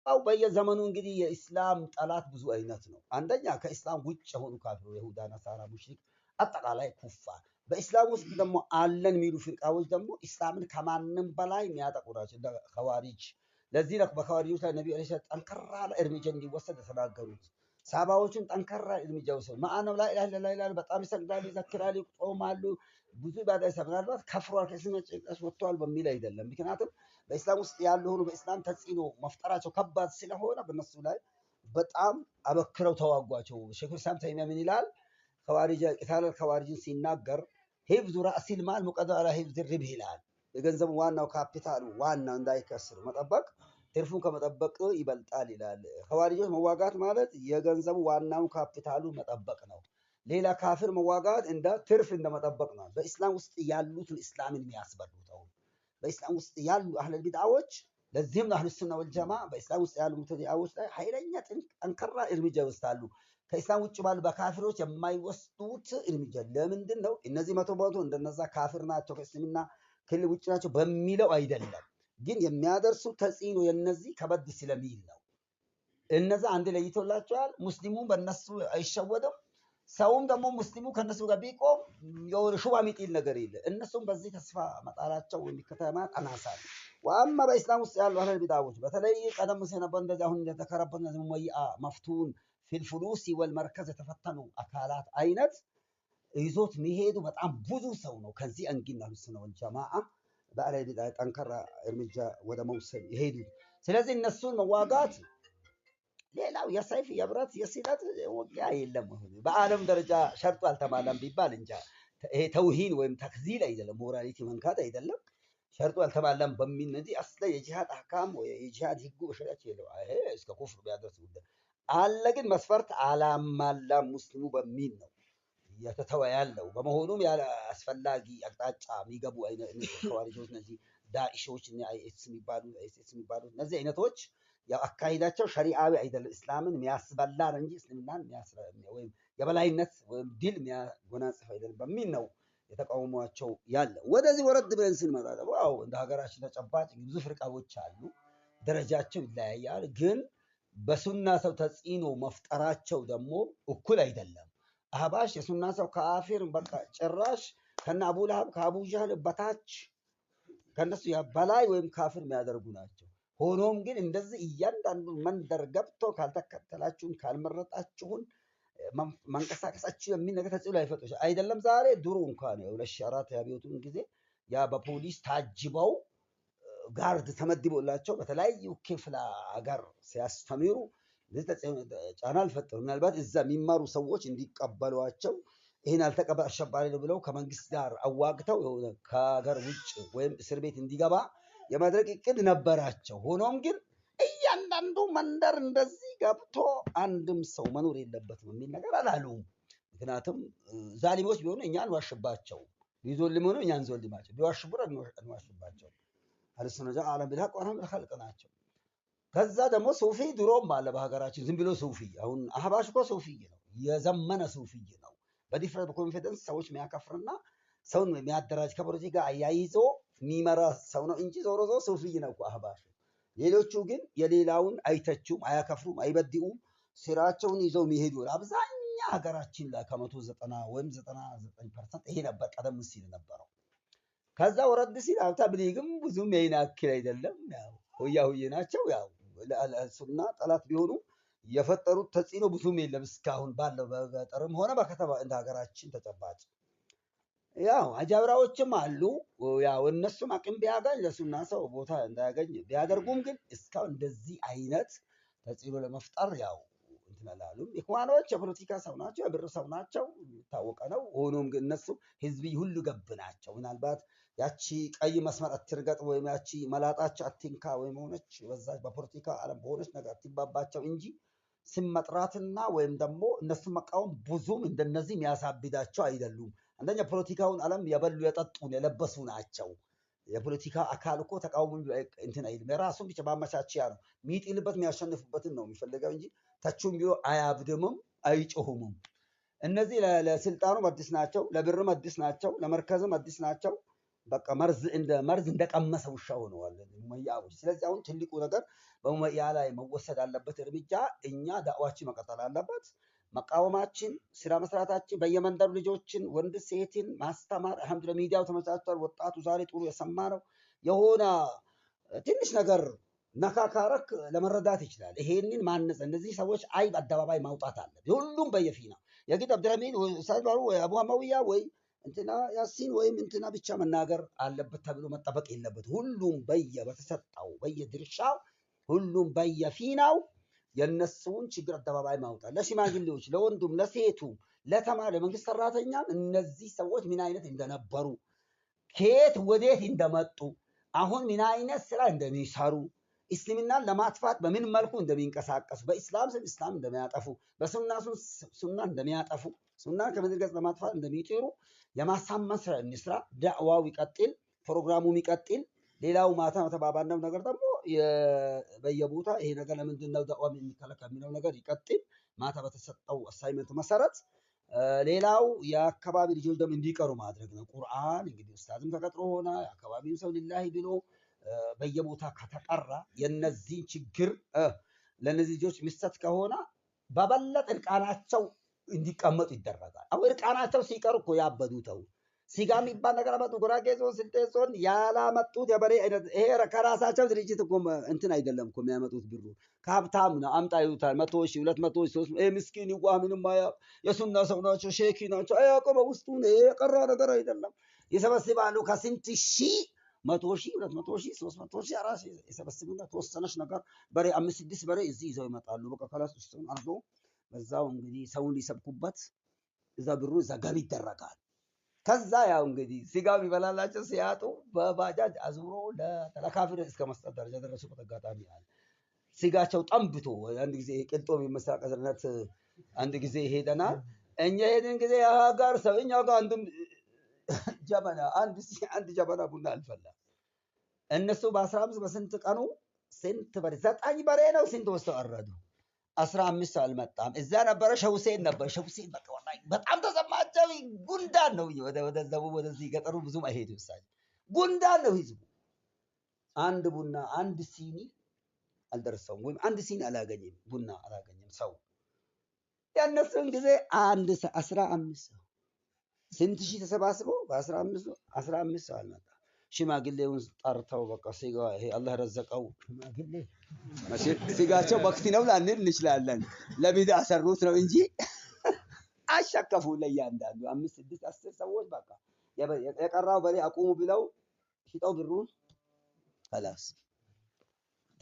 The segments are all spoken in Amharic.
አው በየዘመኑ እንግዲህ የኢስላም ጠላት ብዙ አይነት ነው። አንደኛ ከኢስላም ውጭ የሆኑ ካፊሮች ይሁዳ፣ ነሳራ፣ ሙሽሪክ አጠቃላይ ኩፋር በኢስላም ውስጥ ደግሞ አለን የሚሉ ፍርቃዎች ደግሞ ኢስላምን ከማንም በላይ የሚያጠቁ ናቸው እንደ ኸዋሪጅ። ለዚህ ነው በኸዋሪጆች ላይ ነብዩ ሰለላሁ ዐለይሂ ወሰለም ጠንከራ እርምጃ እንዲወሰድ የተናገሩት። ሳባዎችን ጠንከራ እርምጃ ወሰዱ። ማአነው ላ ኢላሀ ኢለላህ ይላሉ፣ በጣም ይሰግዳሉ፣ ይዘክራሉ፣ ይጾማሉ፣ ብዙ ኢባዳ ይሰራሉ። ምናልባት ከፍሯል ከእስልምና ጭንቀት ወጥቷል በሚል አይደለም። ምክንያቱም በኢስላም ውስጥ ያሉ ሆኖ በኢስላም ተጽዕኖ መፍጠራቸው ከባድ ስለሆነ በእነሱ ላይ በጣም አበክረው ተዋጓቸው። ሼኹል ኢስላም ተይሚያ ምን ይላል? ኸዋሪጅ ቂታል ኸዋሪጅን ሲናገር ሂፍዙ ረእሲል ማል ሙቀደም ዐላ ሂፍዝ ሪብህ ይላል። የገንዘቡ ዋናው ካፒታሉ ዋናው እንዳይከስር መጠበቅ ትርፉን ከመጠበቅ ይበልጣል ይላል። ኸዋሪጆች መዋጋት ማለት የገንዘቡ ዋናው ካፒታሉ መጠበቅ ነው። ሌላ ካፍር መዋጋት እንደ ትርፍ እንደመጠበቅ ነው። በኢስላም ውስጥ ያሉትን እስላምን የሚያስበሉት አሁን በኢስላም ውስጥ ያሉ አህለል ቢድዓዎች ለዚህም ነው አህሉ ሱና ወልጀማ በኢስላም ውስጥ ያሉ ሙተዲዓዎች ላይ ኃይለኛ ጠንካራ እርምጃ ይወስዳሉ። ከኢስላም ውጭ ባሉ በካፊሮች የማይወስዱት እርምጃ ለምንድን ነው? እነዚህ መቶ በመቶ እንደነዛ ካፊር ናቸው ከእስልምና ክልል ውጭ ናቸው በሚለው አይደለም፣ ግን የሚያደርሱ ተጽዕኖ የነዚህ ከበድ ስለሚል ነው። እነዛ አንድ ለይቶላቸዋል። ሙስሊሙ በእነሱ አይሸወድም። ሰውም ደግሞ ሙስሊሙ ከነሱ ጋር ቢቆም የሆነ ሹባ የሚጥል ነገር የለ። እነሱም በዚህ ተስፋ መጣላቸው የሚከተማ ጠናሳ ነው። ዋማ በኢስላም ውስጥ ያሉ አህለል ቢድዓዎች በተለይ ቀደም ሲል ነበር እንደዚህ አሁን እንደተከረበት ነው ሙመይአ መፍቱን ፊልፍሉሲ ወልመርከዝ የተፈተኑ አካላት አይነት ይዞት የሚሄዱ በጣም ብዙ ሰው ነው። ከዚህ አንጊና አህሉ ሱና ወልጀማዓ በአህለል ቢድዓ ጠንካራ እርምጃ ወደ መውሰድ ይሄዱ። ስለዚህ እነሱን መዋጋት ሌላው የሰይፍ የብረት የሲለት ውጊያ የለም። በዓለም ደረጃ ሸርጡ አልተሟላም ቢባል እንጃ። ይሄ ተውሂን ወይም ተክዚል አይደለም፣ ሞራሊቲ መንካት አይደለም። ሸርጡ አልተሟላም በሚል እንጂ አስለ የጂሃድ አህካም ወይ የጂሃድ ህጉ በሸሪዓት የለው። ይሄ እስከ ኩፍር ቢያደርስ አለ፣ ግን መስፈርት አላሟላም ሙስሊሙ በሚል ነው የተተወ ያለው። በመሆኑም ያለ አስፈላጊ አቅጣጫ የሚገቡ አይነት ኸዋሪጆች እነዚህ ዳኢሾች እና አይኤስ የሚባሉ እነዚህ አይነቶች ያው አካሂዳቸው ሸሪዓዊ አይደለም፣ እስላምን የሚያስበላ እንጂ እስልምናን ወይም የበላይነት ወይም ድል የሚያጎናጽፍ አይደለም በሚል ነው የተቃውሟቸው ያለ። ወደዚህ ወረድ ብለን ስንመጣ ደግሞ ያው እንደ ሀገራችን ተጨባጭ ብዙ ፍርቃዎች አሉ፣ ደረጃቸው ይለያያል። ግን በሱና ሰው ተጽዕኖ መፍጠራቸው ደግሞ እኩል አይደለም። አህባሽ የሱና ሰው ካፊር በቃ ጭራሽ ከነ አቡ ለሀብ ከአቡ ጀህል በታች ከነሱ በላይ ወይም ካፊር የሚያደርጉ ናቸው። ሆኖም ግን እንደዚህ እያንዳንዱ መንደር ገብቶ ካልተከተላችሁን ካልመረጣችሁን መንቀሳቀሳችሁ የሚል ነገር ተጽዕኖ አይፈጥሩ አይደለም። ዛሬ ድሮ እንኳን የ2004 ያብዮቱን ጊዜ ያ በፖሊስ ታጅበው ጋርድ ተመድቦላቸው በተለያዩ ክፍለ ሀገር ሲያስተምሩ ጫና አልፈጠሩ። ምናልባት እዛ የሚማሩ ሰዎች እንዲቀበሏቸው ይህን አልተቀበል አሸባሪ ነው ብለው ከመንግስት ጋር አዋግተው ከሀገር ውጭ ወይም እስር ቤት እንዲገባ የማድረግ እቅድ ነበራቸው። ሆኖም ግን እያንዳንዱ መንደር እንደዚህ ገብቶ አንድም ሰው መኖር የለበትም የሚል ነገር አላሉም። ምክንያቱም ዛሊሞች ቢሆኑ እኛ አንዋሽባቸው፣ ቢዞልም ሆኑ እኛ አንዞልማቸው፣ ቢዋሽቡር አንዋሽባቸው። አህሉ ሱና ወልጀማዓ አለም ቢልሐቅ ወነህኑ ቢልኸልቅ ናቸው። ከዛ ደግሞ ሱፊ ድሮም አለ በሀገራችን። ዝም ብሎ ሱፊ አሁን አህባሽ እኮ ሱፊ ነው፣ የዘመነ ሱፊ ነው። በዲፍረንት በኮንፊደንስ ሰዎች የሚያከፍርና ሰውን የሚያደራጅ ከፖለቲካ አያይዞ የሚመራ ሰው ነው እንጂ ዞሮ ዞሮ ሱፊይ ነው እኮ አህባሽ። ሌሎቹ ግን የሌላውን አይተቹም፣ አያከፍሩም፣ አይበድኡም። ስራቸውን ይዘው የሚሄዱ አብዛኛ ሀገራችን ላይ ከ190 ወይም 99% ይሄ ነበር ቀደም ሲል ነበረው። ከዛ ወረድ ሲል ተብሊግም ብዙም ይሄን ያክል አይደለም። ያው ሆያ ሆዬ ናቸው። ያው ሱና ጠላት ቢሆኑ የፈጠሩት ተጽዕኖ ብዙም የለም እስካሁን ባለው በገጠርም ሆነ በከተማ እንደ ሀገራችን ተጨባጭ። ያው አጃብራዎችም አሉ። ያው እነሱም አቅም ቢያገኝ ለሱና ሰው ቦታ እንዳያገኝ ቢያደርጉም ግን እስካሁን እንደዚህ አይነት ተጽዕኖ ለመፍጠር ያው እንትላሉም። ኢኽዋኖች የፖለቲካ ሰው ናቸው፣ የብር ሰው ናቸው፣ ታወቀ ነው። ሆኖም ግን እነሱ ህዝብ ሁሉ ገብ ናቸው። ምናልባት ያቺ ቀይ መስመር አትርገጥ ወይም ያቺ መላጣቸው አትንካ ወይም ሆነች በዛች በፖለቲካ ዓለም በሆነች ነገር አትባባቸው እንጂ ስም መጥራትና ወይም ደግሞ እነሱ መቃወም ብዙም እንደነዚህ የሚያሳብዳቸው አይደሉም። አንደኛ ፖለቲካውን ዓለም የበሉ የጠጡን የለበሱ ናቸው። የፖለቲካ አካል እኮ ተቃውሞ እንትን አይልም። የራሱን ብቻ ማመቻቸያ ነው የሚጥልበት የሚያሸንፉበትን ነው የሚፈልገው እንጂ ተቹም ቢሆን አያብድምም አይጮሁምም። እነዚህ ለስልጣኑ አዲስ ናቸው፣ ለብርም አዲስ ናቸው፣ ለመርከዝም አዲስ ናቸው። በቃ መርዝ እንደቀመሰ ውሻ ሆነዋል ኡመያዎች። ስለዚህ አሁን ትልቁ ነገር በኡመያ ላይ መወሰድ አለበት እርምጃ። እኛ ዳዕዋችን መቀጠል አለበት። መቃወማችን፣ ስራ መስራታችን፣ በየመንደሩ ልጆችን ወንድ ሴትን ማስተማር። አልሐምዱሊላህ ሚዲያው ተመቻችቷል። ወጣቱ ዛሬ ጥሩ የሰማ ነው። የሆነ ትንሽ ነገር ነካካረክ ለመረዳት ይችላል። ይሄንን ማነጽ፣ እነዚህ ሰዎች አይብ አደባባይ ማውጣት አለ። ሁሉም በየፊና የግድ አብዱልሐሚድ ወይ ሳይባሩ ወይ አቡ ሐማዊያ ወይ እንትና ያሲን ወይም እንትና ብቻ መናገር አለበት ተብሎ መጠበቅ የለበት። ሁሉም በተሰጠው በየድርሻው ሁሉም በየፊናው የነሱን ችግር አደባባይ ማውጣት፣ ለሽማግሌዎች፣ ለወንዱም፣ ለሴቱም፣ ለተማሪ፣ ለመንግስት ሰራተኛም እነዚህ ሰዎች ምን አይነት እንደነበሩ፣ ከየት ወዴት እንደመጡ፣ አሁን ምን አይነት ስራ እንደሚሰሩ፣ እስልምናን ለማጥፋት በምን መልኩ እንደሚንቀሳቀሱ፣ በኢስላም ስም እስላም እንደሚያጠፉ፣ በሱና ሱና እንደሚያጠፉ፣ ሱናን ከምድር ገጽ ለማጥፋት እንደሚጥሩ የማሳመን ስራ እንስራ። ዳዕዋው ይቀጥል፣ ፕሮግራሙም ይቀጥል። ሌላው ማታ ተባባልነው ነገር ደግሞ በየቦታ ይሄ ነገር ለምንድን ነው ዳዕዋ የሚከለከል የሚለው ነገር ይቀጥል፣ ማታ በተሰጠው አሳይመንት መሰረት። ሌላው የአካባቢ ልጆች ደግሞ እንዲቀሩ ማድረግ ነው። ቁርአን እንግዲህ ኡስታዝም ተቀጥሮ ሆነ የአካባቢው ሰው ሊላሂ ብሎ በየቦታ ከተቀራ የነዚህን ችግር ለነዚህ ልጆች ሚስተት ከሆነ በበለጠ እርቃናቸው እንዲቀመጡ ይደረጋል። አሁን እርቃናቸው ሲቀሩ እኮ ያበዱተው ሲጋ የሚባል ነገር አመጡ። ጉራጌ ዞን፣ ስልጤ ዞን ያላመጡት የበሬ አይነት ይሄ ከራሳቸው ድርጅት እኮ እንትን አይደለም እኮ የሚያመጡት ብሩ ከሀብታም ነው አምጣ ይሉታል። 100,000 200,000 300,000 ምስኪን ይጓ ምንም የሱና ሰው ናቸው ሼኪ ናቸው አያውቅም። በውስጡ የቀራ ነገር አይደለም። ይሰበስባሉ ከስንት ሺህ 100,000 200,000 300,000 አራስ የሰበስቡና ተወሰነች ነገር በሬ 5-6 በሬ እዚህ ይዘው ይመጣሉ። በቃ ከላስ ውስጥ አርጎ በዛው እንግዲህ ሰውን ሊሰብኩበት እዛ ብሩ እዛ ገቢ ይደረጋል። ከዛ ያው እንግዲህ ስጋው ይበላላቸው ሲያጡ በባጃጅ አዙሮ ለተለካፊር እስከ መስጠት ደረጃ ደረሱበት አጋጣሚ አለ። ስጋቸው ጠንብቶ አንድ ጊዜ ቅልጦ የሚመሳቀዝነት አንድ ጊዜ ሄደናል። እኛ ሄድን ጊዜ ያጋር ሰው እኛ ጋር ጀበና አንድ ጀበና ቡና አልፈላ። እነሱ በ15 በስንት ቀኑ ስንት በሬ 9 በሬ ነው ስንት ወስደው አረዱ። 15 አልመጣም። እዛ ነበረ ሸውሴን ነበር። ሸውሴን በቃ ወላሂ በጣም ተሰማቸው። ጉንዳን ነው ወደዛው ወደዚህ ገጠሩ ብዙም አይሄድም። ሳይ ጉንዳን ነው ህዝቡ። አንድ ቡና አንድ ሲኒ አልደረሰውም፣ ወይም አንድ ሲኒ አላገኘም፣ ቡና አላገኘም ሰው። ያነሱን ጊዜ 15 ሰው ስንት ሺህ ተሰባስበው በ15 ሰው አልመጣ። ሽማግሌውን ጠርተው በቃ ሲጋ ይሄ አላህ ረዘቀው ሽማግሌ ሲጋቸው በክቲ ነው ላንል እንችላለን። ለቢዳ ሰሩት ነው እንጂ አሸከፉ። ለእያንዳንዱ 5 6 10 ሰዎች በቃ የቀራው በሬ አቁሙ ብለው ሽጠው ብሩን خلاص።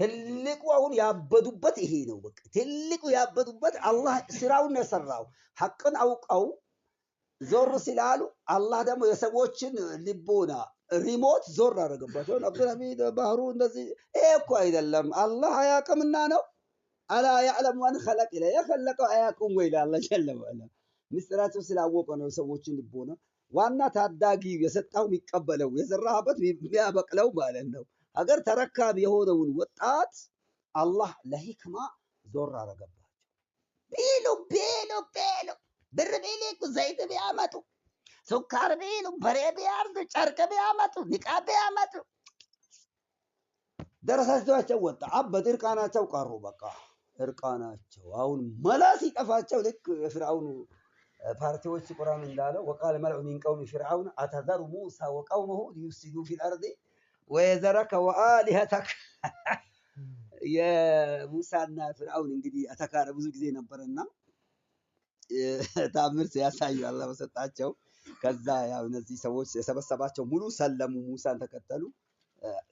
ትልቁ አሁን ያበዱበት ይሄ ነው። በቃ ትልቁ ያበዱበት አላህ ስራውን የሰራው ሐቅን አውቀው ዞር ሲላሉ አላህ ደግሞ የሰዎችን ልቦና ሪሞት ዞር አደረገባቸው። አብዱልሐሚድ ባህሩ እንደዚህ እኮ አይደለም አላህ አያውቅምና ነው። አላ ያዕለም ማን خلق ኢላ የخلቀው አያውቅም ወይ አላህ ጀለም አለ። ምስጢራቸው ስላወቀ ነው ሰዎችን ልቦና ዋና ታዳጊ የሰጣው የሚቀበለው የዘራበት የሚያበቅለው ማለት ነው። ሀገር ተረካቢ የሆነውን ወጣት አላህ ለሂክማ ዞር አደረገባቸው። ቤሎ ብር ቢልኩ ዘይት ቢያመጡ ሱካር ቢሉ በሬ ቢያርዱ ጨርቅ ቢያመጡ ንቃብ ቢያመጡ ደረሳቸው ወጣ። አበድ እርቃናቸው ቀሩ። በቃ እርቃናቸው አሁን መላስ ይጠፋቸው። ልክ የፍርዓውን ፓርቲዎች ቁርአን እንዳለው ወቃለ መልዑ ሚን ቀውሚ ፍርዓውን አተዘሩ ሙሳ ወቀውመሁ ሊዩፍሲዱ ፊል አርዲ ወየዘረከ ወአሊሀተክ። የሙሳና ፍርዓውን እንግዲህ አተካረ ብዙ ጊዜ ነበርና ታምር ሲያሳዩ አላህ በሰጣቸው። ከዛ ያው እነዚህ ሰዎች የሰበሰባቸው ሙሉ ሰለሙ፣ ሙሳን ተከተሉ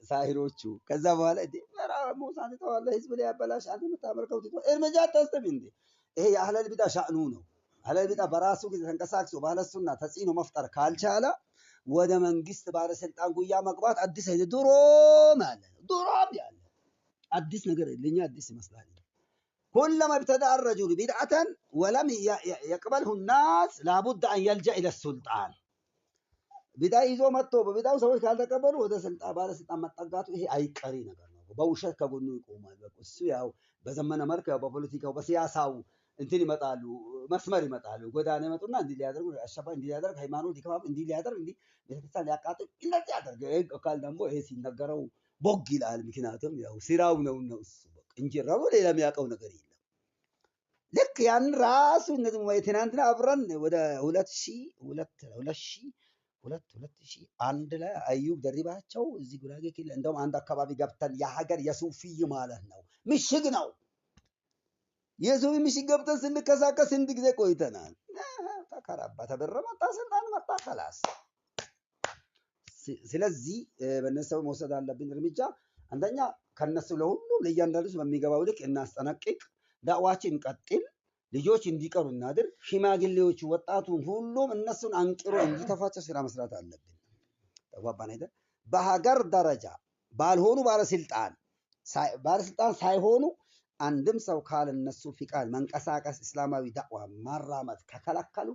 ሳሂሮቹ። ከዛ በኋላ ሙሳን ተዋለ ህዝብ ላይ ያበላሽ አንተ መታመርከው እርምጃ ተስተም እንዴ። ይሄ የአህለል ቢዳ ሻእኑ ነው። አህለል ቢዳ በራሱ ጊዜ ተንቀሳቅሶ ባለሱና ተጽዕኖ መፍጠር ካልቻለ ወደ መንግስት ባለስልጣን ጉያ መግባት አዲስ አይደለም። ድሮም ያለ አዲስ ነገር ለኛ አዲስ ይመስላል። كلما ابتدأ الرجل بدعة ولم يقبله الناس لابد أن يلجأ إلى السلطان. بدأ يزوم التوبة بدأ وسوي كذا قبله وده سلطان بعد سلطان متقاطه هي أي قرينة كرنا بوشة كبنو يقوم السياو بزمن أمريكا وبوليتيكا وبسياسة እንትን ይመጣሉ፣ መስመር ይመጣሉ፣ ጎዳና ይመጡና እንዲህ ሊያደርጉ አሸባሪ እንዲህ ሊያደርግ ሃይማኖት ሊከፋፍ እንዲህ ሊያደርግ እንዲህ ቤተክርስቲያን ሊያቃጥል እንደዚህ ያደርግ አካል ደግሞ ይሄ ሲነገረው ቦግ ይላል። ምክንያቱም ያው ስራው ነው እሱ በቃ እንጂ ረቡ ሌላ የሚያውቀው ነገር የለም። ልክ ያን ራሱ እነዚህ ትናንትና አብረን ወደ 2001 ላይ አዩብ ደሪባቸው እዚህ ጉራጌ ክልል እንደውም አንድ አካባቢ ገብተን የሀገር የሱፊይ ማለት ነው ምሽግ ነው የሱፊ ምሽግ ገብተን ስንከሳከስ ስንት ጊዜ ቆይተናል። ተከራባ ተበረ መጣ ስልጣን መጣ خلاص። ስለዚህ በእነሱ መውሰድ አለብን እርምጃ። አንደኛ ከነሱ ለሁሉም ለእያንዳንዱ በሚገባው ልክ እናስጠነቅቅ፣ ዳዕዋችን እንቀጥል፣ ልጆች እንዲቀሩ እናድርግ፣ ሽማግሌዎች ወጣቱን ሁሉም እነሱን አንቅሮ እንዲተፋቸው ስራ መስራት አለብን። ተግባባን አይደል? በሀገር ደረጃ ባልሆኑ ባለስልጣን ሳይሆኑ አንድም ሰው ካለ እነሱ ፍቃድ መንቀሳቀስ እስላማዊ ዳዕዋ ማራመድ ከከለከሉ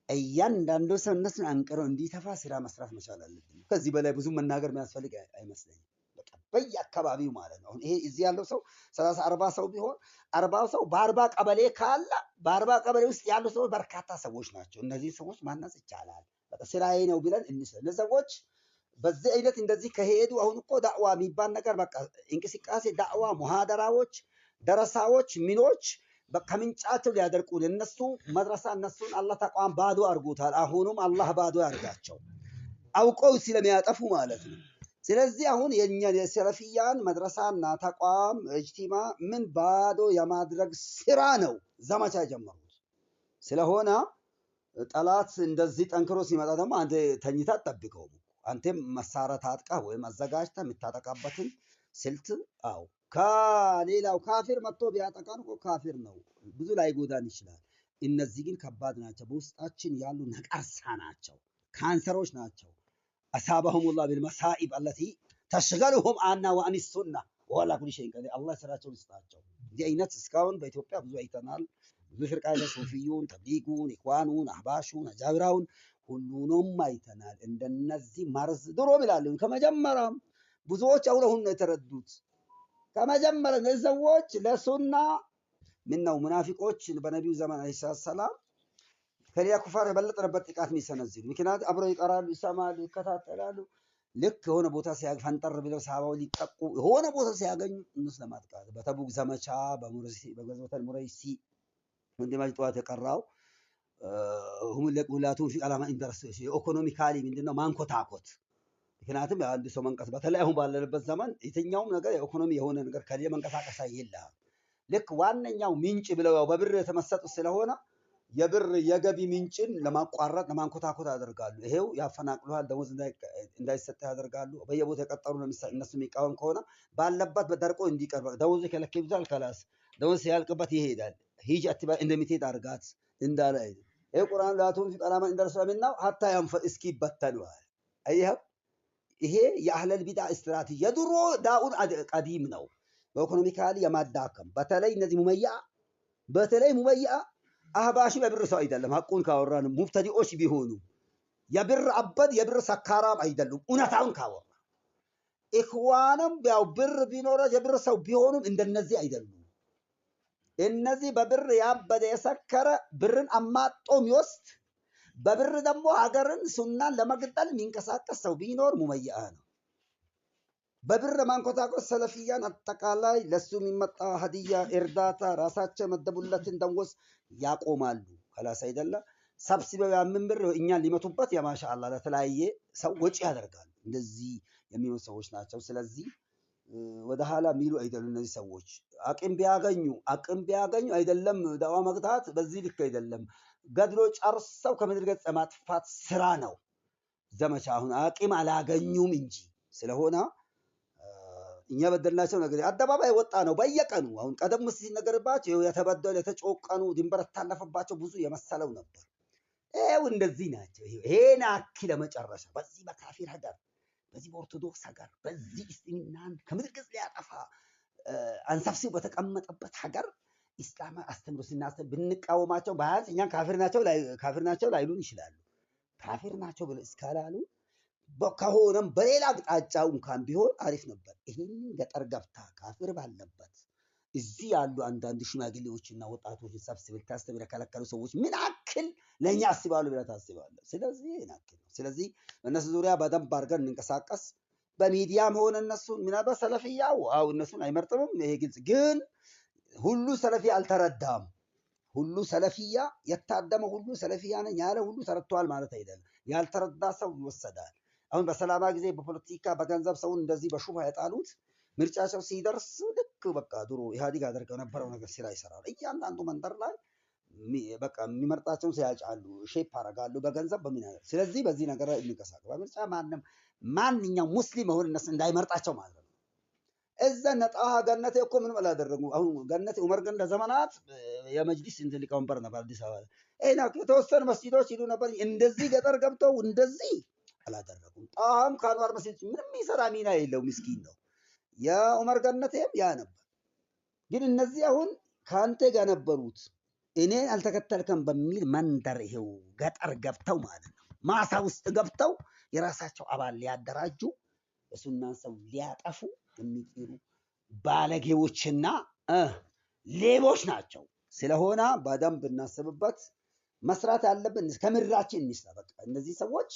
እያንዳንዱ ሰው እነሱን አንቅሮ እንዲተፋ ስራ መስራት መቻል አለብን። ከዚህ በላይ ብዙ መናገር የሚያስፈልግ አይመስለኝም። በቃ በየአካባቢው ማለት ነው። አሁን ይሄ እዚህ ያለው ሰው 30 40 ሰው ቢሆን 40 ሰው በ40 ቀበሌ ካለ በ40 ቀበሌ ውስጥ ያሉ ሰዎች በርካታ ሰዎች ናቸው። እነዚህ ሰዎች ማነጽ ይቻላል። በቃ ስራዬ ነው ብለን እንስራ። እነዚህ ሰዎች በዚህ አይነት እንደዚህ ከሄዱ አሁን እኮ ዳዕዋ የሚባል ነገር በቃ እንቅስቃሴ ዳዕዋ ሙሃደራዎች ደረሳዎች ሚኖች ከምንጫቸው ሊያደርቁን እነሱ መድረሳ እነሱን አላህ ተቋም ባዶ አድርጎታል። አሁንም አላህ ባዶ ያርጋቸው አውቀው ስለሚያጠፉ ማለት ነው። ስለዚህ አሁን የኛ የሰለፊያን መድረሳና ተቋም እጅቲማ ምን ባዶ የማድረግ ስራ ነው ዘመቻ ጀመሩት። ስለሆነ ጠላት እንደዚህ ጠንክሮ ሲመጣ ደግሞ አንተ ተኝታ ጠብቀው። አንተም መሳሪያ ታጥቃ ወይም አዘጋጅታ የምታጠቃበትን ስልት አው ከሌላው ካፊር መጥቶ ቢያጠቃን እኮ ካፊር ነው፣ ብዙ ላይ ጎዳን ይችላል። እነዚህ ግን ከባድ ናቸው፣ በውስጣችን ያሉ ነቀርሳ ናቸው፣ ካንሰሮች ናቸው። አሳበሁሙላህ ቢልመሳኢብ አለቲ ተሽገሉሁም አና ወአን ሱና ወላ ኩል ሸይን ቀዲ አላህ ስራቸውን ይስጣቸው። እንዲህ አይነት እስካሁን በኢትዮጵያ ብዙ አይተናል። ብዙ ፍርቃ ሱፊዩን፣ ተብሊጉን፣ ኢኽዋኑን፣ አህባሹን፣ አጃብራውን ሁሉንም አይተናል። እንደነዚህ መርዝ ድሮ ይላሉ ከመጀመሪያም ብዙዎች አሁን ነው የተረዱት። ከመጀመሪያ እነዚህ ሰዎች ለሱና ምን ነው ሙናፊቆች በነቢዩ ዘመን አለይሂ ሰላም ከሌላ ኩፋር የበለጠ ነበር ጥቃት የሚሰነዝሩ። ምክንያቱም አብረው ይቀራሉ፣ ይሰማሉ፣ ይከታተላሉ። ልክ የሆነ ቦታ ሲያገኝ ፈንጠር ብለው ሰሃባው ሊጠቁ የሆነ ቦታ ሲያገኙ እነሱ ለማጥቃት በተቡክ ዘመቻ በገዝወተል ሙረይሲ ወንድማች ጠዋት የቀራው ሁላቱም ፊ አላማ ኢንተረስ ኢኮኖሚካሊ ምንድነው ማንኮታኮት። ምክንያቱም አንድ ሰው መንቀሳቀስ በተለይ አሁን ባለንበት ዘመን የትኛውም ነገር የኢኮኖሚ የሆነ ነገር ከሌለ መንቀሳቀስ የለም። ልክ ዋነኛው ምንጭ ብለው ያው በብር የተመሰጡ ስለሆነ የብር የገቢ ምንጭን ለማቋረጥ ለማንኮታኮት ያደርጋሉ። ይሄው ያፈናቅሉሃል፣ ደሞዝ እንዳይሰጥ ያደርጋሉ። በየቦታ የቀጠሩ ለምሳሌ እነሱ የሚቃወም ከሆነ ባለበት በደርቆ እንዲቀርብ ደሞዝ ከለከሉታል። ከላስ ደሞዝ ሲያልቅበት ይሄዳል። ሂጅ አትባ እንደሚቴድ አርጋት እንዳለ ይሄ ቁርአን ላቱን ፊ ቀላማ እንደርሰምናው ሀታ ያንፈ እስኪ በተሉሃል። አይሄው ይሄ የአህለል ቢዳ ስትራቴጂ የድሮ ዳኡን ቀዲም ነው። በኢኮኖሚካሊ የማዳከም በተለይ እነዚህ ሙመያ አህባሽ በብር ሰው አይደለም። ሐቁን ካወራን ሙብተዲዎች ቢሆኑ የብር አበድ የብር ሰካራም አይደሉም። እውነታውን ካወራ ኢኽዋንም ያው ብር ቢኖር የብር ሰው ቢሆኑም እንደነዚህ አይደሉም። እነዚህ በብር ያበደ የሰከረ ብርን አማጦ የሚወስድ በብር ደግሞ ሀገርን ሱናን ለመግደል የሚንቀሳቀስ ሰው ቢኖር ሙመያ ነው። በብር ማንኮታኮት ሰለፊያን አጠቃላይ ለሱ የሚመጣ ሀዲያ እርዳታ ራሳቸው መደቡለትን ደሞዝ ያቆማሉ። ከላስ አይደለ ሰብስበው ያምን ብር እኛን ሊመቱበት የማሻአላ ለተለያየ ሰው ወጪ ያደርጋሉ። እንደዚህ የሚሆኑ ሰዎች ናቸው። ስለዚህ ወደ ኋላ ሚሉ አይደሉም። እነዚህ ሰዎች አቅም ቢያገኙ አይደለም ዳዋ መግታት በዚህ ልክ አይደለም። ገድሎ ጨርሰው ከምድር ገጽ ማጥፋት ስራ ነው ዘመቻ። አሁን አቅም አላገኙም እንጂ ስለሆነ እኛ በደልናቸው ነገር አደባባይ ወጣ ነው በየቀኑ። አሁን ቀደም ሲል ሲነገርባቸው የተበደሉ የተጮቀኑ ድንበር ታለፈባቸው ብዙ የመሰለው ነበር። ይሄው እንደዚህ ናቸው። ይሄን አክለ መጨረሻ በዚህ በካፊር ሀገር በዚህ በኦርቶዶክስ ሀገር በዚህ እስልምናን ከምድር ገጽ ሊያጠፋ አንሰፍስፎ በተቀመጠበት ሀገር ኢስላም አስተምሮ ስናስተምር ብንቃወማቸው ባያንስ እኛን ካፊር ናቸው ላይሉን ይችላሉ። ካፊር ናቸው ብለው እስካላሉ ከሆነም በሌላ አቅጣጫው እንኳን ቢሆን አሪፍ ነበር። ይሄን ገጠር ገብታ ካፊር ባለበት እዚህ ያሉ አንዳንድ ሽማግሌዎችና ወጣቶችን ሰብስበህ ታስተምር የከለከሉ ሰዎች ምን አክል ለእኛ አስባሉ ብለህ ታስባለህ? ስለዚህ ይህን አክል ነው። ስለዚህ በእነሱ ዙሪያ በደንብ አድርገን እንንቀሳቀስ። በሚዲያም ሆነ እነሱን ምናልባት ሰለፊያው እነሱን አይመርጥምም፣ ይሄ ግልጽ። ግን ሁሉ ሰለፊ አልተረዳም። ሁሉ ሰለፊያ የታደመ ሁሉ ሰለፊያ ነኝ ያለ ሁሉ ተረድቷል ማለት አይደለም። ያልተረዳ ሰው ይወሰዳል። አሁን በሰላማ ጊዜ በፖለቲካ በገንዘብ ሰውን እንደዚህ በሹፋ ያጣሉት ምርጫቸው ሲደርስ ልክ በቃ ድሮ ኢህአዲግ አደርገው የነበረው ነገር ስራ ይሰራል። እያንዳንዱ መንደር ላይ በቃ የሚመርጣቸውን ሲያጫሉ ሼፕ አደርጋሉ በገንዘብ በሚናገር። ስለዚህ በዚህ ነገር እንንቀሳቀስ። በምርጫ ማንኛውም ሙስሊም መሆን እነሱ እንዳይመርጣቸው ማለት ነው። እዛ ነጣሃ ገነቴ እኮ ምንም አላደረጉ። አሁን ገነቴ ዑመር ግን ለዘመናት የመጅሊስ እንትን ሊቀመንበር ነበር አዲስ አበባ። ይሄና የተወሰኑ መስጂዶች ይሉ ነበር። እንደዚህ ገጠር ገብተው እንደዚህ አላደረጉም። ጣም ከአንዋር መስጂድ ምንም ይሰራ ሚና የለው፣ ምስኪን ነው። የዑመር ገነቴም ያ ነበር። ግን እነዚህ አሁን ከአንተ ጋር ነበሩት እኔን አልተከተልከም በሚል መንደር ይሄው ገጠር ገብተው ማለት ነው ማሳ ውስጥ ገብተው የራሳቸው አባል ሊያደራጁ እሱናን ሰው ሊያጠፉ የሚጥሩ ባለጌዎችና ሌቦች ናቸው። ስለሆነ በደንብ እናስብበት። መስራት ያለብን ከምድራችን እንስራ። በቃ እነዚህ ሰዎች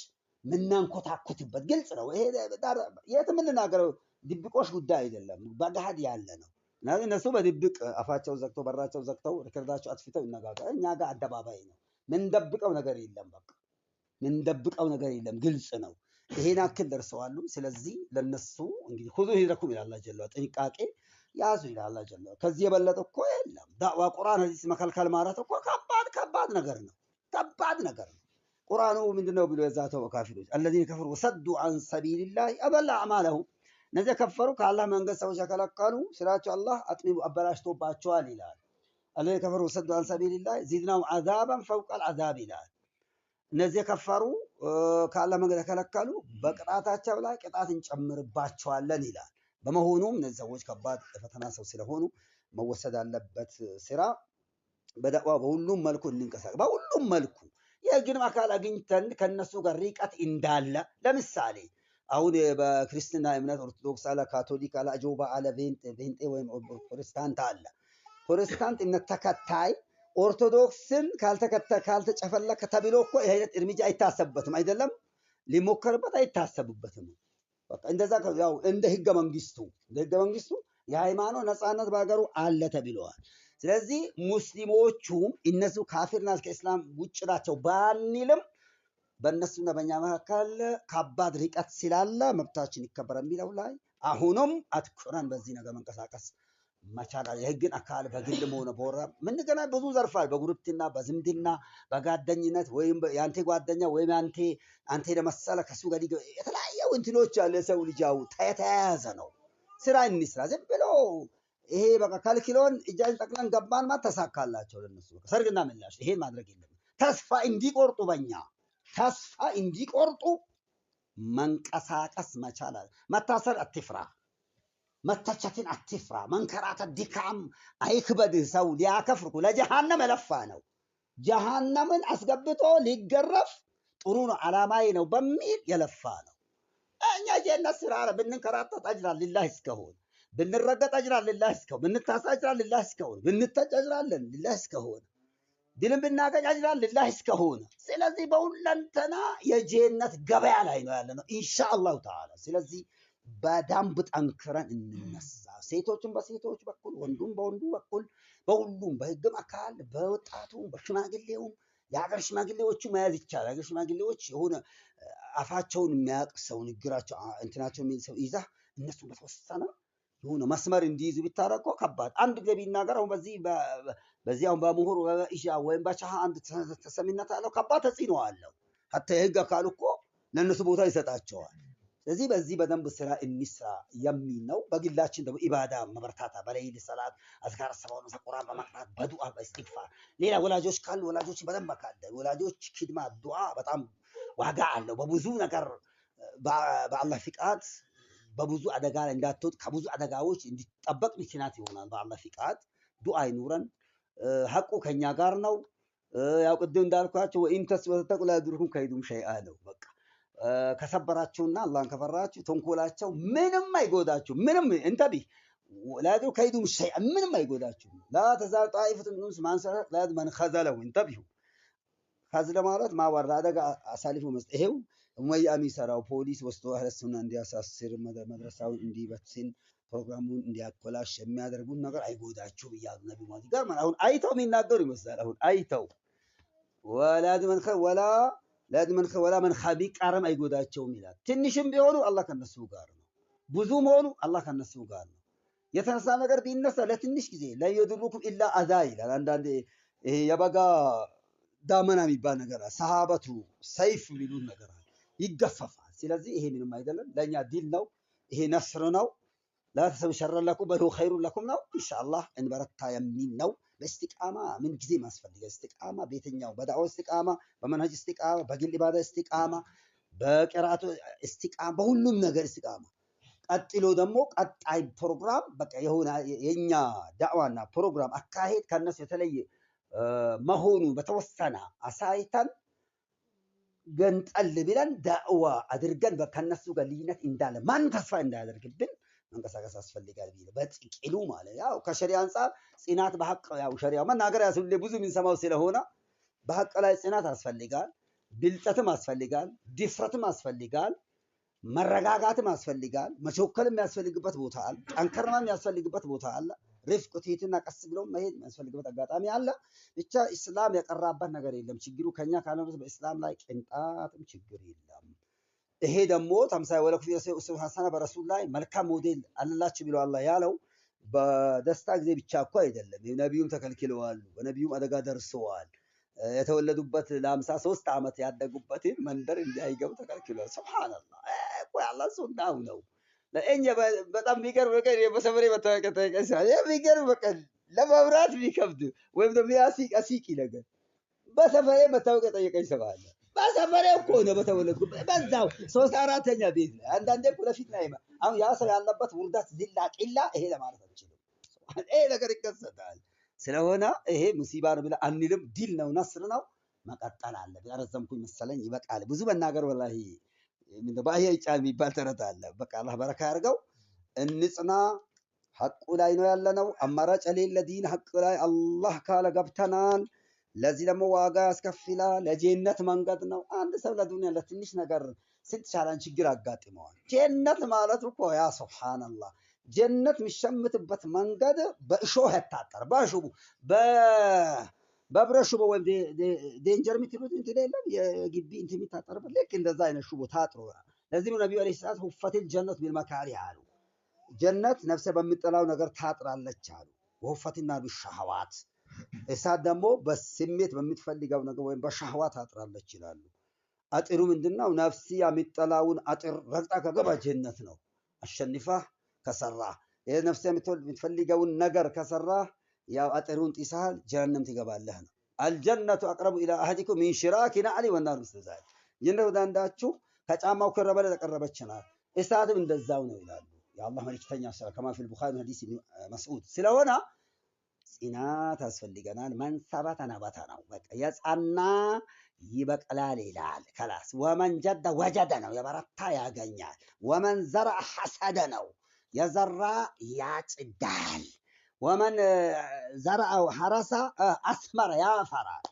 ምናንኮታኩትበት ግልጽ ነው። ይሄ የት የምንናገረው ድብቆሽ ጉዳይ አይደለም፣ በገሃድ ያለ ነው። እነሱ በድብቅ አፋቸው ዘግተው በራቸው ዘግተው ሪከርዳቸው አጥፍተው ይነጋገር። እኛ ጋር አደባባይ ነው። ምንደብቀው ነገር የለም። በቃ ምንደብቀው ነገር የለም፣ ግልጽ ነው። ይሄን አክል ደርሰዋሉ። ስለዚህ ለነሱ እንግዲህ ሁሉ ይረኩም ይላል አላህ ጀለ ጥንቃቄ ያዙ ይላል አላህ ጀለ። ከዚህ የበለጠ እኮ የለም። ዳዋ ቁርአን ሐዲስ መከልከል ማለት እኮ ከባድ ነገር ነው። ከባድ ነገር ነው። ቁርአኑ ምንድነው ብሎ የዛተው ካፊሮች الذين كفروا وصدوا عن سبيل الله أضل أعمالهم እነዚህ ከፈሩ ከአላህ መንገድ ሰዎች ያከለከሉ ስራቸው አላህ አጥሚው አበላሽቶባቸዋል ይላል። الذين كفروا وصدوا عن سبيل الله زدناهم عذابا فوق العذاب ይላል። እነዚህ ከፈሩ ከአላህ መንገድ ያከለከሉ በቅጣታቸው ላይ ቅጣት እንጨምርባቸዋለን ይላል። በመሆኑም እነዚህ ሰዎች ከባድ ፈተና ሰው ስለሆኑ መወሰድ ያለበት ስራ በዳዋ በሁሉም መልኩ እንንቀሳቀስ። በሁሉም መልኩ የግንም አካል አግኝተን ከነሱ ጋር ርቀት እንዳለ ለምሳሌ አሁን በክርስትና እምነት ኦርቶዶክስ አለ፣ ካቶሊክ አለ፣ አጆባ አለ፣ ቬንጤ ወይም ፕሮቴስታንት አለ። ፕሮቴስታንት እምነት ተከታይ ኦርቶዶክስን ካልተጨፈለከ ተብሎ እኮ ይሄ አይነት እርምጃ አይታሰብበትም፣ አይደለም ሊሞከርበት አይታሰብበትም። በቃ እንደዛ ያው እንደ ህገ መንግስቱ የሃይማኖት ነፃነት በሀገሩ አለ ተብለዋል። ስለዚህ ሙስሊሞቹም እነሱ ካፊርና ከእስላም ውጭ ናቸው ባንልም በእነሱና በእኛ መካከል ከባድ ርቀት ስላለ መብታችን ይከበር የሚለው ላይ አሁንም አትኩረን በዚህ ነገር መንቀሳቀስ መቻል። የህግን አካል በግልም ሆነ በወራ ምንገናኝ ብዙ ዘርፋል። በጉርብትና፣ በዝምድና፣ በጓደኝነት ወይም ያንተ ጓደኛ ወይም አንተ ለመሰለ ከሱ ጋር የተለያዩ እንትኖች አለ። የሰው ልጅው ተያያዘ ነው። ስራ እንስራ። ዝም ብሎ ይሄ በቃ ከልክሎን እጃችን ጠቅለን ገባን ማለት ተሳካላቸው ለነሱ ሰርግና ምላሽ። ይሄን ማድረግ የለም። ተስፋ እንዲቆርጡ መንቀሳቀስ መቻላል። መታሰር አትፍራ፣ መተቸትን አትፍራ፣ መንከራተት ድካም አይክበድህ። ሰው ሊያከፍርኩ ለጀሃነም የለፋ ነው። ጀሃነምን አስገብቶ ሊገረፍ ጥሩ ነው ዓላማዬ ነው በሚል የለፋ ነው። እኛ ጀነት ስራ ብንንከራተት አጅራን ሊላህ እስከሆነ ብንረገጥ አጅራን ሊላህ እስከሆነ ብንታሰር አጅራን ሊላህ እስከሆነ ብንተጭ አጅራን ሊላህ እስከሆነ ድልን ብናገኝ አጅራን ሊላህ እስከሆነ ስለዚህ በሁለንተና የጀነት ገበያ ላይ ነው ያለነው ኢንሻአላህ ተዓላ። ስለዚህ በደንብ ጠንክረን እንነሳ። ሴቶችን በሴቶች በኩል፣ ወንዱም በወንዱ በኩል፣ በሁሉም በህግም አካል በወጣቱም በሽማግሌውም የሀገር ሽማግሌዎቹ መያዝ ይቻላል። የሀገር ሽማግሌዎች የሆነ አፋቸውን የሚያውቅ ሰው ንግራቸው እንትናቸው የሚል ሰው ይዛ እነሱ በተወሰነ የሆነ መስመር እንዲይዙ ቢታረቆ ከባድ አንድ ጊዜ ቢናገር አሁን በዚህ አሁን በምሁር በኢሻ ወይም በቻሃ አንድ ተሰሚነት አለው ከባድ ተጽዕኖ አለው። ሀታ የህግ አካል እኮ ለእነሱ ቦታ ይሰጣቸዋል። ስለዚህ በዚህ በደንብ ስራ እንስራ የሚል ነው። በግላችን ደግሞ ኢባዳ መበርታታ፣ በሌሊት ሰላት አዝካር ሰባውን ቁርአን በመቅራት በዱዓ በእስቲግፋር። ሌላ ወላጆች ካሉ ወላጆች በደንብ አካደ ወላጆች ኪድማ ዱዓ በጣም ዋጋ አለው። በብዙ ነገር በአላህ ፍቃድ በብዙ አደጋ ላይ እንዳትወጥ ከብዙ አደጋዎች እንዲጠበቅ ምክንያት ይሆናል። በአላህ ፍቃድ ዱዓ ይኑረን። ሐቁ ከኛ ጋር ነው። ያው ቅድም እንዳልኳቸው ወኢን ተስበተቁ ላ የዱርኩም ከይዱም ሸይአ ነው። በቃ ከሰበራችሁና አላህን ከፈራችሁ ተንኮላቸው ምንም አይጎዳችሁ። ምንም እንተቢ لا يدروا كيدهم شيئا من ما يقوداتهم لا تزال طائفة من الناس ما انصرت لا من خذلوا انتبهوا خذل ማለት ማዋረድ አደጋ አሳልፎ መስጠት ይሄው እመያ የሚሰራው ፖሊስ ወስዶ አህለ ሱና እንዲያሳስር መድረሳውን እንዲበትን ፕሮግራሙን እንዲያኮላሽ የሚያደርጉት ነገር አይጎዳቸው ይያሉ ነብዩ ማለት ጋር አሁን አይተው የሚናገሩ ይመስላል አሁን አይተው ወላ መን ኸቢ ቃረም አይጎዳቸውም ይላል ትንሽም ቢሆኑ አላህ ከነሱ ጋር ነው ብዙም ሆኑ አላህ ከነሱ ጋር ነው የተነሳ ነገር ቢነሳ ለትንሽ ጊዜ ለየድሩኩም ኢላ አዛ ይላል አንዳንዴ ይሄ የበጋ ዳመና የሚባል ነገር ሰሃበቱ ሰይፍ ቢሉን ነገር ይገፈፋል ስለዚህ ይሄ ምንም አይደለም ለኛ ዲል ነው ይሄ ነስር ነው لا تسوي شر لكم بل هو خير لكم ነው ኢንሻአላህ እንበረታ የሚል ነው በእስቲቃማ ምን ጊዜ ማስፈልገ እስቲቃማ በየትኛው በዳው እስቲቃማ በመንሀጅ እስቲቃማ በግል ኢባዳ እስቲቃማ በቂራአቱ እስቲቃማ በሁሉም ነገር እስቲቃማ ቀጥሎ ደግሞ ቀጣይ ፕሮግራም በቃ የሆነ የኛ ዳዕዋና ፕሮግራም አካሄድ ከነሱ የተለየ መሆኑ በተወሰነ አሳይተን ገንጠል ብለን ዳዕዋ አድርገን ከነሱ ጋር ልዩነት እንዳለ ማን ተስፋ እንዳያደርግብን መንቀሳቀስ ያስፈልጋል ቢል በጥቂሉ ማለት ያው ከሸሪዓ አንፃር ጽናት በሐቅ ያው ሸሪዓው መናገር ያስፈልግ ብዙ የምንሰማው ስለሆነ በሐቅ ላይ ጽናት ያስፈልጋል ብልጠትም ያስፈልጋል ድፍረትም ያስፈልጋል መረጋጋትም ያስፈልጋል መቾከልም ያስፈልግበት ቦታ አለ ጠንከርማም ያስፈልግበት ቦታ አለ ሪፍቅ ትህትና ቀስ ብሎ መሄድ ያስፈልግበት አጋጣሚ አለ ብቻ እስላም ያቀራበት ነገር የለም ችግሩ ከኛ ካለበት በእስላም ላይ ቅንጣትም ችግር የለም ይሄ ደግሞ ተምሳሌ ወለኩ የሱፍ ሐሰና በረሱል ላይ መልካም ሞዴል አላችሁ ብሎ አላህ ያለው በደስታ ጊዜ ብቻ እኮ አይደለም ነብዩም ተከልክለዋል በነብዩም አደጋ ደርሰዋል የተወለዱበት ለ53 ዓመት ያደጉበት መንደር እንዲያይገቡ ተከልክለዋል ሱብሃንአላህ ቆይ አላህ ሱናው ነው ለእኛ በጣም ቢገርም በቀር በሰፈሬ መታወቂያ ተቀሳ ቢገርም በቀር ለመብራት ቢከብድ ወይም ደግሞ አሲቂ ነገር በሰፈሬ መታወቂያ ጠየቀኝ ሰባለ በሰፈሬ እኮ ነው በተወለድኩ በዛው 3-4ኛ ቤት ላይ አንዳንዴ እኮ ለፊት ላይ አሁን ያ ሰው ያለበት ውርደት ዚላ ቂላ ይሄ ለማለት አንችልም ይሄ ነገር ይከሰታል ስለሆነ ይሄ ሙሲባ ነው ብለ አንልም ዲል ነው ነስር ነው መቀጠል አለ ያረዘምኩኝ መሰለኝ ይበቃል ብዙ መናገር ወላሂ ምን ባያ ይጫል የሚባል ተረት አለ በቃ አላህ በረካ ያርገው እንጽና ሐቁ ላይ ነው ያለነው አማራጭ የሌለ ዲን ሐቅ ላይ አላህ ካለ ገብተናል ለዚህ ደግሞ ዋጋ ያስከፍላል ለጀነት መንገድ ነው አንድ ሰው ለዱንያ ለትንሽ ነገር ስንት ቻላን ችግር አጋጥመዋል ጀነት ማለት እኮ ያ ሱብሃንአላህ ጀነት የሚሸምትበት መንገድ በእሾህ ያታጠር ባሹቡ በብረሹቦ ወይም ዴንጀር ምትሉት እንት የለም የግቢ እንት የሚታጠርበት ልክ እንደዛ አይነት ሹቦ ታጥሮ ለዚህ ነው ነብዩ አለይሂ ሰላቱ ሁፈተል ጀነት ቢልመካሪ አሉ ጀነት ነፍሰ በሚጠላው ነገር ታጥራለች አሉ ወሁፈትና ቢሻህዋት እሳት ደግሞ በስሜት በሚፈልገው ነገር ወይም በሻህዋት ታጥራለች ይላሉ አጥሩ ምንድነው ነፍሲ የሚጠላውን አጥር ረግጣ ከገባ ጀነት ነው አሸንፋ ከሰራ የነፍሲ የምትፈልገውን ነገር ከሰራ ያው አጥሩን ጥሳል ጀነም ትገባለህ ነው አልጀነቱ አቅረቡ ኢላ አህዲኩም ሚን ሽራኪ ነዕሊ ወናር ምስተዛል ጀነቱ ዳንዳችሁ ከጫማው ከረበለ ተቀረበች ናት እሳትም እንደዛው ነው ይላሉ የአላህ መልእክተኛ ሰለላሁ ዐለይሂ ወሰለም ሐዲስ ኢብኑ መስዑድ ስለሆነ ጽናት ያስፈልገናል መንሰበተ ነበተ ነው በቃ የጻና ይበቅላል ይላል ከላስ ወመን ጀደ ወጀደ ነው የበረታ ያገኛል ወመን ዘርዐ ሐሰደ ነው የዘራ ያጭዳል ወመን ዘርዐ ሐረሰ አስመረ ያፈራል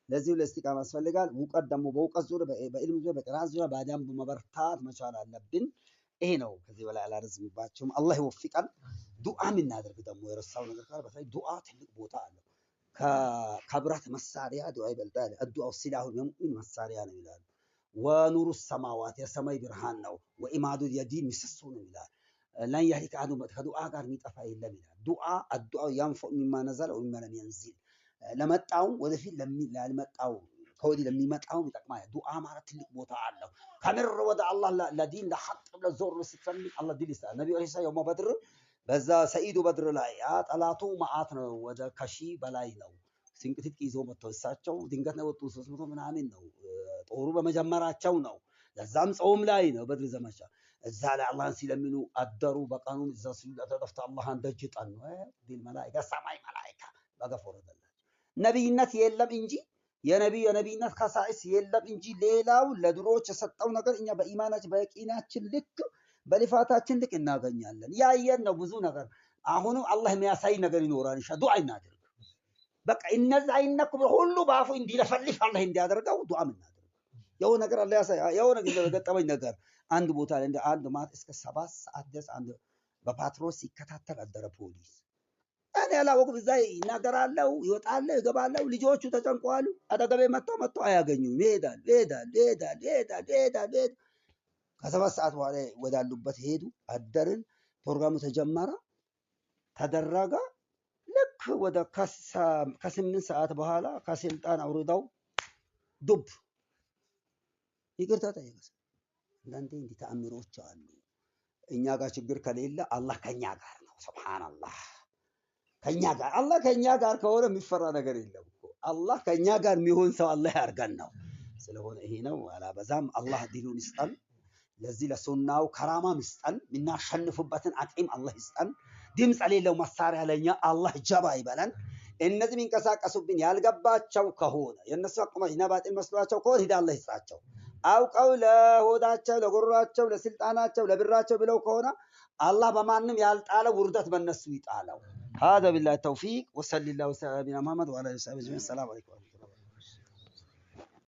ለዚህ ለእስቲቃማ ያስፈልጋል ውቀት ደግሞ በውቀት ዙሪያ በኢልም ዙሪያ በቅራት ዙሪያ በአዳም መበርታት መቻል አለብን ይሄ ነው ከዚህ በላይ አላረዝምባችሁም አላህ ይወፍቀን ዱዓ እናደርግ ደግሞ የረሳው ነገር ካለ በተለይ ዱዓ ትልቅ ቦታ አለው ከብራት መሳሪያ ዱዓ ይበልጣል አዱዓ ሲላሁ የሙእሚን መሳሪያ ነው ይላል ወኑሩ ሰማዋት የሰማይ ብርሃን ነው ወኢማዱ የዲን ምሰሶ ነው ይላል لا يهلك أحد ከዱዓ ጋር የሚጠፋ የለም ይላል ዱዓ አዱዓ ينفع مما نزل ومما لم ينزل ለመጣው ወደፊት ለሚመጣው ከወዲ ለሚመጣው ይጠቅማል ዱዓ ማለት ትልቅ ቦታ አለው ከምር ወደ አላህ ለዲን ለሐቅ ለዞር ሲፈልግ አላህ ዲል ይሰጣል ነብዩ አለይሂ ሰላም የውመ በድር በዛ ሰይዱ በድር ላይ ጠላቱ መዓት ነው ወደ ከሺ በላይ ነው ሲንቅጥቅ ይዞ መጥተው እሳቸው ድንገት ነው ወጡ 300 ምናምን ነው ጦሩ በመጀመራቸው ነው ለዛም ጾም ላይ ነው በድር ዘመቻ እዛ ላይ አላህን ሲለምኑ አደሩ በቀኑም እዛ ሲሉ ተደፍተ አላህን ደጅጣን ነው ዲል መላእክት ሰማይ መላእክት በገፈረደላቸው ነብይነት የለም እንጂ የነብይነት ከሳይስ የለም እንጂ ሌላው ለድሮች የሰጠው ነገር እኛ በኢማናችን በየቂናችን ልክ በልፋታችን ልክ እናገኛለን ያየን ነው ብዙ ነገር አሁንም አላህ የሚያሳይ ነገር ይኖራል። ዱዓ እናድርግ። በቃ እነዛ አይነኩ ሁሉ ባፉ እንዲለፈልፍ አላህ እንዲያደርገው ዱዓ እናድርግ። የሆነ ነገር አላህ ያሳይ። የሆነ ጊዜ በገጠመኝ ነገር አንድ ቦታ ላይ እንደ አንድ ማት እስከ 7 ሰዓት ድረስ አንድ በፓትሮል ሲከታተል አደረ ፖሊስ። እኔ አላወቅም። እዛ ይናገራለሁ፣ ይወጣለሁ፣ ይገባለሁ። ልጆቹ ተጨንቀዋል። አጠገቤ መጥቶ አያገኙም። ይሄዳል። ከ7 ሰዓት በኋላ ወዳሉበት ሄዱ። አደርን። ፕሮግራሙ ተጀመረ፣ ተደረገ። ልክ ወደ ከ8 ሰዓት በኋላ ከስልጣን አውርደው ዱብ ይቅርታ ጠየቀ። አንዳንዴ እንዲህ ተአምሮች አሉ። እኛ ጋር ችግር ከሌለ አላህ ከኛ ጋር ነው። ሱብሃንአላህ ከኛ ጋር አላህ ከኛ ጋር ከሆነ የሚፈራ ነገር የለም እኮ። አላህ ከኛ ጋር የሚሆን ሰው አላህ ያርገን ነው። ስለሆነ ይሄ ነው። አላበዛም። አላህ ዲኑን ይስጠን። ለዚህ ለሱናው ከራማ ይስጠን። የምናሸንፍበትን አቅም አላህ ይስጠን። ድምፅ የሌለው መሳሪያ ለኛ አላህ ጀባ ይበለን። እነዚህ የሚንቀሳቀሱብን ያልገባቸው ከሆነ የነሱ አቅም ይነባጥን መስሏቸው ከሆነ ሂዳ አላህ ይስጣቸው። አውቀው ለሆዳቸው፣ ለጉራቸው፣ ለስልጣናቸው፣ ለብራቸው ብለው ከሆነ አላህ በማንም ያልጣለው ውርደት በነሱ ይጣለው። هذا بالله التوفيق وصلى الله وسلم على محمد وعلى اله وصحبه اجمعين. السلام عليكم.